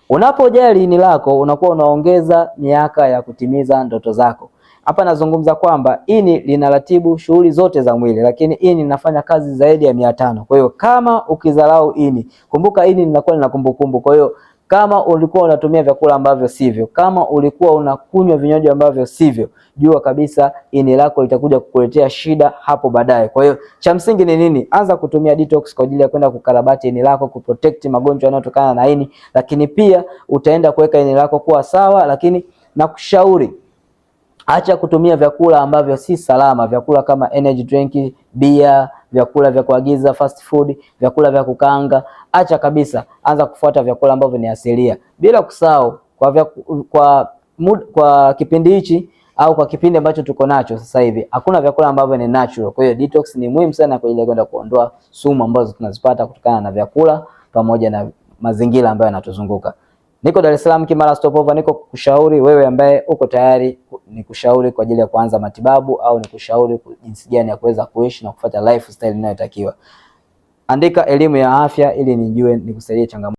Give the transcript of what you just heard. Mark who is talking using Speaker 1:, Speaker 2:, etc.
Speaker 1: Unapojali ini lako unakuwa unaongeza miaka ya kutimiza ndoto zako. Hapa nazungumza kwamba ini linaratibu shughuli zote za mwili, lakini ini linafanya kazi zaidi ya 500. Kwa hiyo kama ukidharau ini, kumbuka ini linakuwa lina kumbukumbu. Kwa hiyo kama ulikuwa unatumia vyakula ambavyo sivyo, kama ulikuwa unakunywa vinywaji ambavyo sivyo, jua kabisa ini lako litakuja kukuletea shida hapo baadaye. Kwa hiyo cha msingi ni nini? Anza kutumia detox kwa ajili ya kwenda kukarabati ini lako, kuprotect magonjwa yanayotokana na ini, lakini pia utaenda kuweka ini lako kuwa sawa. Lakini nakushauri acha kutumia vyakula ambavyo si salama, vyakula kama energy drink, bia, vyakula vya kuagiza fast food, vyakula vya kukaanga. Acha kabisa, anza kufuata vyakula ambavyo ni asilia. Bila kusahau kwa kipindi hichi au kwa kipindi ambacho tuko nacho sasa hivi, hakuna vyakula ambavyo ni natural. Kwa hiyo detox ni muhimu sana kwa ajili ya kwenda kuondoa sumu ambazo tunazipata kutokana na vyakula pamoja na mazingira ambayo yanatuzunguka. Niko Dar es Salaam Kimara Stopover, niko kushauri wewe ambaye uko tayari ni kushauri kwa ajili ya kuanza matibabu au ni kushauri jinsi gani ya kuweza kuishi na kufuata lifestyle inayotakiwa. Andika elimu ya afya ili nijue nikusaidie changamoto.